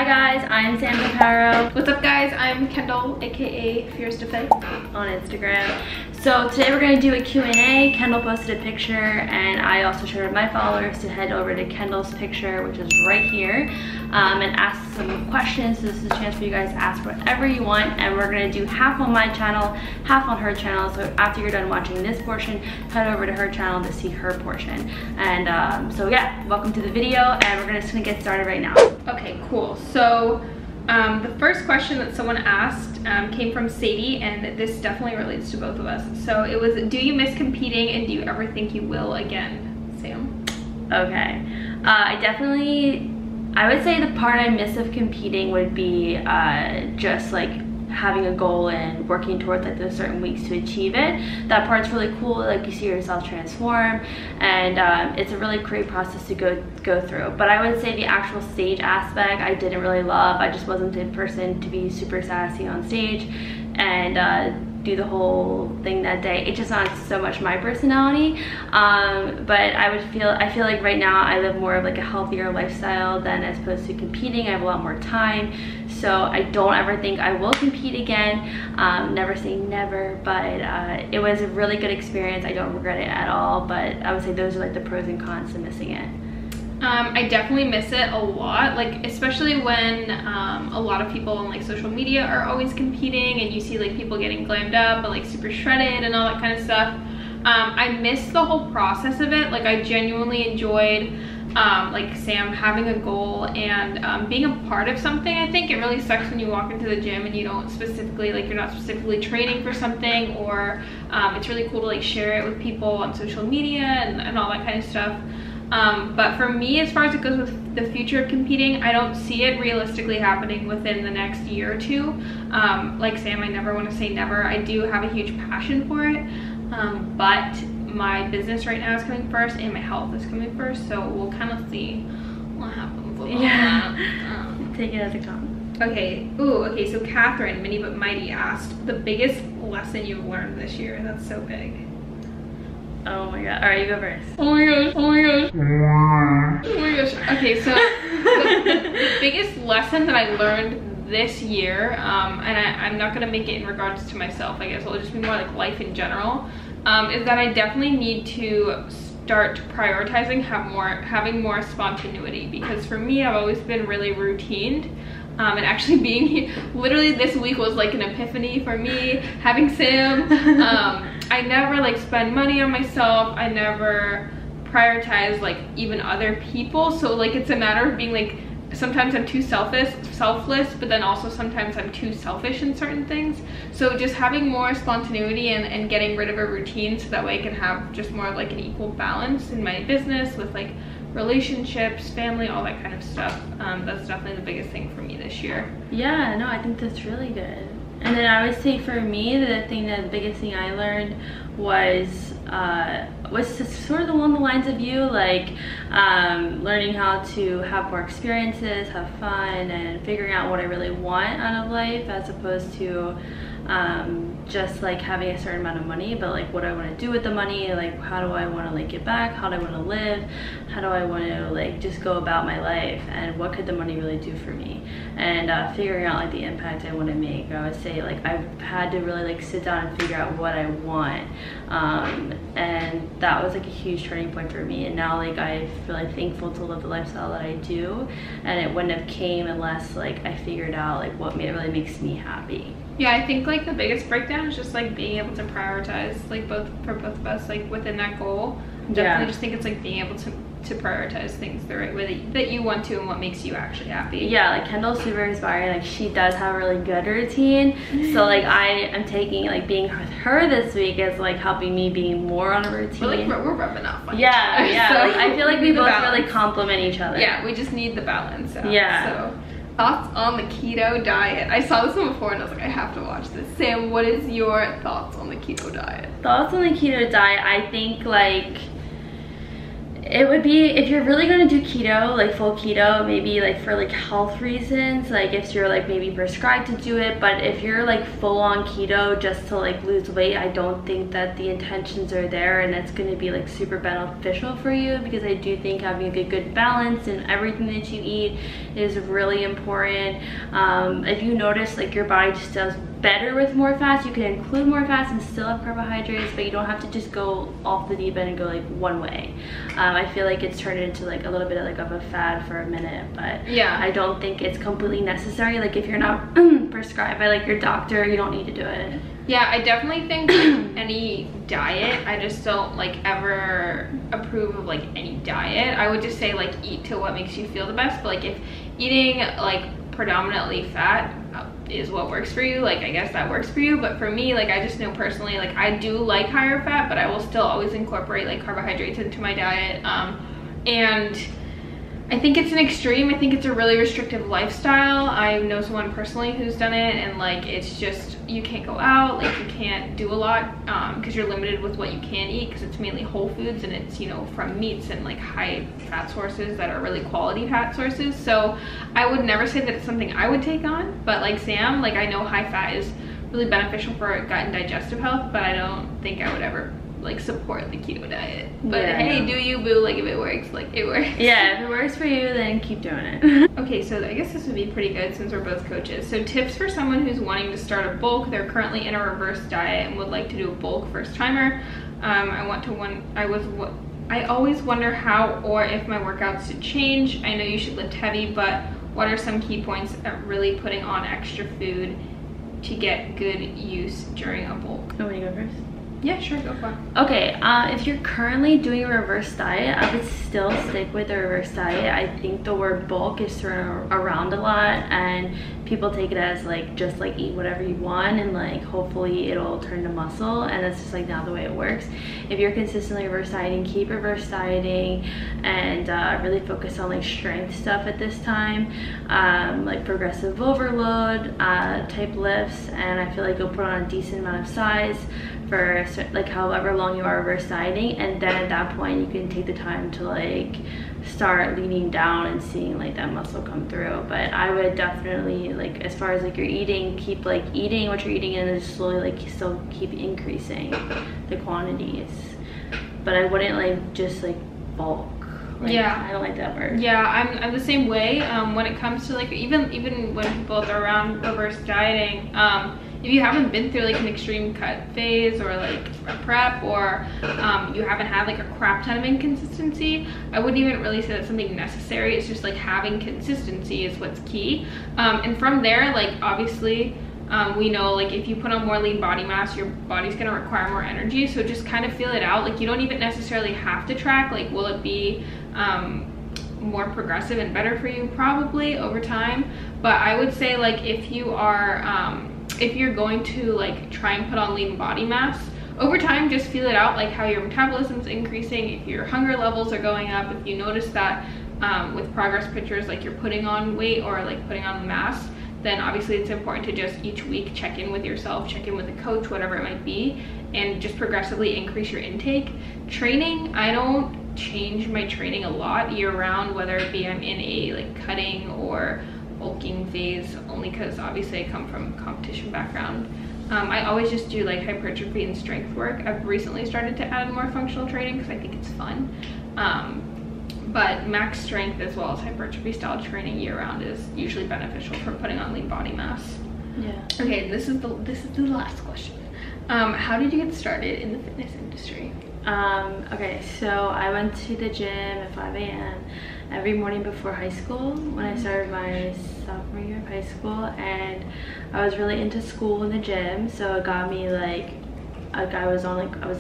Hi guys, I'm Sam Caparo. What's up guys, I'm Kendall, aka Fierce to Fit on Instagram. So today we're going to do a Q&A. Kendall posted a picture and I also showed my followers to head over to Kendall's picture, which is right here, and ask some questions. So this is a chance for you guys to ask whatever you want, and we're going to do half on my channel, half on her channel. So after you're done watching this portion, head over to her channel to see her portion. And so yeah, welcome to the video, and we're just going to get started right now. Okay, cool. So the first question that someone asked came from Sadie, and this definitely relates to both of us. So it was, do you miss competing and do you ever think you will again, Sam? Okay, I would say the part I miss of competing would be just like having a goal and working towards like those certain weeks to achieve it. That part's really cool, like you see yourself transform, and it's a really great process to go through. But I would say the actual stage aspect I didn't really love. I just wasn't the person to be super sassy on stage and do the whole thing that day. It's just not so much my personality. But I feel like right now I live more of like a healthier lifestyle than as opposed to competing. I have a lot more time, so I don't ever think I will compete again. Never say never, but it was a really good experience. I don't regret it at all, but I would say those are like the pros and cons to missing it. I definitely miss it a lot, like especially when a lot of people on like social media are always competing and you see like people getting glammed up and like super shredded and all that kind of stuff. I miss the whole process of it. Like I genuinely enjoyed like Sam having a goal and being a part of something. I think it really sucks when you walk into the gym and you don't specifically, like you're not specifically training for something, or it's really cool to like share it with people on social media and all that kind of stuff. But for me, as far as it goes with the future of competing, I don't see it realistically happening within the next year or two. Like Sam, I never want to say never. I do have a huge passion for it, but my business right now is coming first and my health is coming first, so we'll kind of see what happens with all that. Take it as it comes. Okay. Ooh, okay, so Catherine, Mini But Mighty, asked the biggest lesson you've learned this year. That's so big. Oh my god. Alright, you go first. Oh my gosh, oh my gosh. Oh my gosh. Okay, so the biggest lesson that I learned this year, and I'm not gonna make it in regards to myself, I guess it'll just be more like life in general, is that I definitely need to start prioritizing, having more spontaneity, because for me, I've always been really routined. And actually being here, literally this week was like an epiphany for me, having Sam. I never like spend money on myself. I never prioritize like even other people. So like it's a matter of being like, sometimes I'm too selfless, but then also sometimes I'm too selfish in certain things. So just having more spontaneity and getting rid of a routine, so that way I can have just more of like an equal balance in my business with like relationships, family, all that kind of stuff. That's definitely the biggest thing for me this year. Yeah, no, I think that's really good. And then I would say for me, the biggest thing I learned was sort of along the lines of you, like learning how to have more experiences, have fun, and figuring out what I really want out of life, as opposed to just like having a certain amount of money, but like what I want to do with the money, like how do I want to like give back, how do I want to live, how do I want to like just go about my life, and what could the money really do for me, and figuring out like the impact I want to make. I would say like I've had to really like sit down and figure out what I want, and that was like a huge turning point for me. And now like I feel like thankful to live the lifestyle that I do, and it wouldn't have came unless like I figured out like what really makes me happy. Yeah, I think like the biggest breakdown is just like being able to prioritize, like for both of us, like within that goal. Definitely just think it's like being able to prioritize things the right way that you want to and what makes you actually happy. Yeah, like Kendall's super inspiring. Like she does have a really good routine, so like I am taking like being with her this week is like helping me being more on a routine. We're rubbing off on each other. Yeah, so like I feel like we both really complement each other. Yeah, we just need the balance out. Yeah. So thoughts on the keto diet? I saw this one before and I was like, I have to watch this. Sam, what is your thoughts on the keto diet? Thoughts on the keto diet? I think like It would be, if you're really gonna do keto, like full keto, maybe like for like health reasons, like if you're like maybe prescribed to do it. But if you're like full on keto just to like lose weight, I don't think that the intentions are there and it's gonna be like super beneficial for you, because I do think having a good balance in everything that you eat is really important. If you notice like your body just does better with more fats, you can include more fats and still have carbohydrates, but you don't have to just go off the deep end and go like one way. I feel like it's turned into like a little bit of a fad for a minute, but yeah, I don't think it's completely necessary. Like if you're not prescribed by like your doctor, you don't need to do it. Yeah, I definitely think like any diet, I just don't like ever approve of like any diet. I would just say like eat to what makes you feel the best, but like if eating like predominantly fat is what works for you, like I guess that works for you. But for me, like I just know personally, like I do like higher fat, but I will still always incorporate like carbohydrates into my diet. And I think it's an extreme. I think it's a really restrictive lifestyle. I know someone personally who's done it, and like it's just, you can't go out, like you can't do a lot because you're limited with what you can eat, because it's mainly whole foods and it's, you know, from meats and like high fat sources that are really quality fat sources. So I would never say that it's something I would take on, but like Sam, like I know high fat is really beneficial for gut and digestive health, but I don't think I would ever like support the keto diet. But yeah, hey, do you, boo, like if it works, like it works. Yeah, if it works for you, then keep doing it. Okay, so I guess this would be pretty good since we're both coaches. So tips for someone who's wanting to start a bulk, they're currently in a reverse diet and would like to do a bulk first timer. I always wonder how or if my workouts should change. I know you should lift heavy, but what are some key points at really putting on extra food to get good use during a bulk? Oh, want to go first? Yeah, sure, go for it. Okay, if you're currently doing a reverse diet, I would still stick with the reverse diet. I think the word bulk is thrown around a lot and people take it as like just like eat whatever you want and like hopefully it'll turn to muscle, and that's just like not the way it works. If you're consistently reverse dieting, keep reverse dieting and really focus on like strength stuff at this time, like progressive overload type lifts, and I feel like you'll put on a decent amount of size for like however long you are reverse dieting, and then at that point you can take the time to like start leaning down and seeing like that muscle come through. But I would definitely, like as far as like your eating, keep like eating what you're eating and then slowly like still keep increasing the quantities, but I wouldn't like just like bulk. Like, yeah, I don't like that word. Yeah, I'm the same way when it comes to like even when people are around reverse dieting. If you haven't been through like an extreme cut phase or like a prep, or you haven't had like a crap ton of inconsistency, I wouldn't even really say that's something necessary. It's just like having consistency is what's key. And from there, like obviously we know like if you put on more lean body mass, your body's gonna require more energy, so just kind of feel it out. Like you don't even necessarily have to track, like will it be more progressive and better for you? Probably over time. But I would say like if you are if you're going to like try and put on lean body mass, over time just feel it out, like how your metabolism's increasing, if your hunger levels are going up, if you notice that with progress pictures like you're putting on weight or like putting on mass, then obviously it's important to just each week check in with yourself, check in with a coach, whatever it might be, and just progressively increase your intake. Training, I don't change my training a lot year round, whether it be I'm in a like cutting or bulking phase, only because obviously I come from a competition background. I always just do like hypertrophy and strength work. I've recently started to add more functional training because I think it's fun. But max strength as well as hypertrophy style training year round is usually beneficial for putting on lean body mass. Yeah. Okay, this is the last question. How did you get started in the fitness industry? Okay, so I went to the gym at 5 a.m. every morning before high school when I started my sophomore year of high school, and I was really into school in the gym, so it got me like I was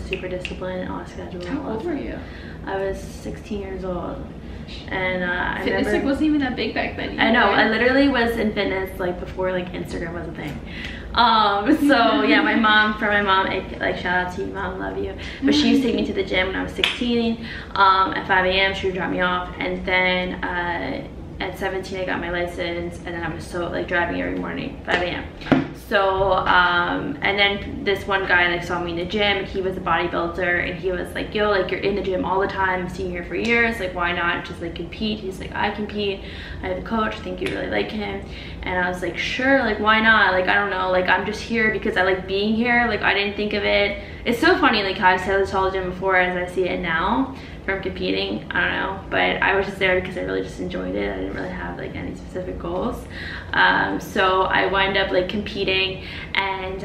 super disciplined on a schedule. How old were you? I was 16 years old, and I fitness remember, like wasn't even that big back then. I know, right? I literally was in fitness like before like Instagram was a thing. So yeah, my mom, like shout out to you, mom, love you, but she used to take me to the gym when I was 16 at 5 a.m. she would drop me off, and then at 17 I got my license, and then I was so like driving every morning, 5 a.m. So and then this one guy like saw me in the gym, and he was a bodybuilder, and he was like, yo, like you're in the gym all the time, I've seen you here for years, like why not just like compete? He's like, I compete, I have a coach, I think you really like him. And I was like, sure, like why not? Like I don't know, like I'm just here because I like being here. Like I didn't think of it. It's so funny like how I saw the gym before as I see it now from competing. I don't know, but I was just there because I really just enjoyed it. I didn't really have like any specific goals. So I wound up like competing, and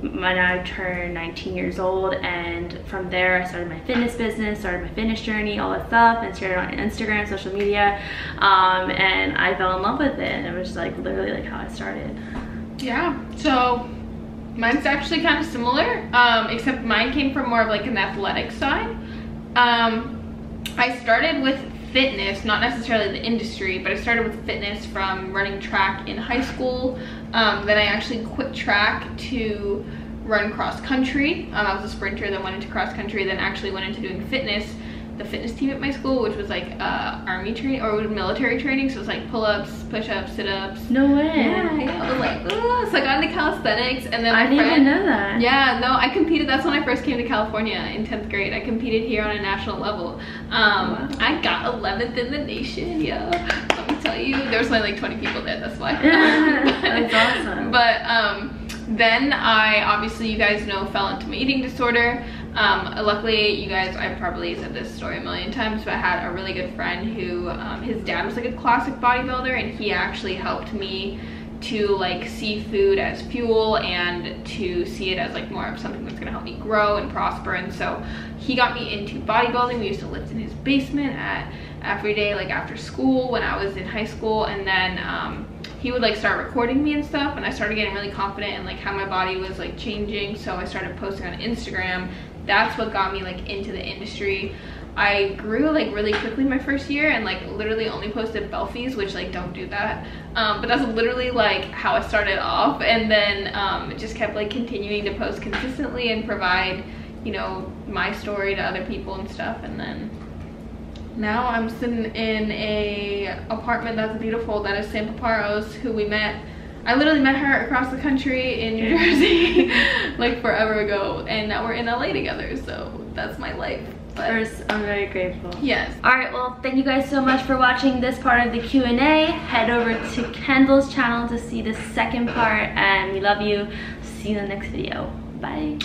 when I turned 19 years old, and from there I started my fitness business, started my fitness journey, all that stuff, and started on Instagram, social media, and I fell in love with it, and it was like literally like how I started. Yeah, so mine's actually kind of similar, except mine came from more of like an athletic side. I started with fitness, not necessarily the industry, but I started with fitness from running track in high school. Then I actually quit track to run cross country. I was a sprinter, then went into cross country, then actually went into doing fitness. The fitness team at my school, which was like army training or military training, so it's like pull-ups, push-ups, sit-ups. No way. Yeah, I was like, oh, so I got into calisthenics, and then I didn't even know that. Yeah, no, I competed. That's when I first came to California in 10th grade. I competed here on a national level. Wow. I got 11th in the nation, yo. Let me tell you, there was only like 20 people there, that's why. That's awesome. But then I, obviously you guys know, fell into my eating disorder. Luckily, you guys, I've probably said this story a million times, but I had a really good friend who, his dad was like a classic bodybuilder, and he actually helped me to like see food as fuel and to see it as like more of something that's gonna help me grow and prosper. And so he got me into bodybuilding. We used to lift in his basement every day, like after school when I was in high school, and then he would like start recording me and stuff, and I started getting really confident in like how my body was like changing, so I started posting on Instagram. That's what got me like into the industry. I grew like really quickly my first year, and like literally only posted belfies, which like don't do that, but that's literally like how I started off. And then just kept like continuing to post consistently and provide, you know, my story to other people and stuff. And then now I'm sitting in a apartment that's beautiful, that is SAMP, who we met. I literally met her across the country in New Jersey like forever ago, and now we're in LA together, so that's my life. But first, I'm very grateful. Yes. All right, well, thank you guys so much for watching this part of the Q&A. Head over to Kendall's channel to see the second part, and we love you. See you in the next video. Bye.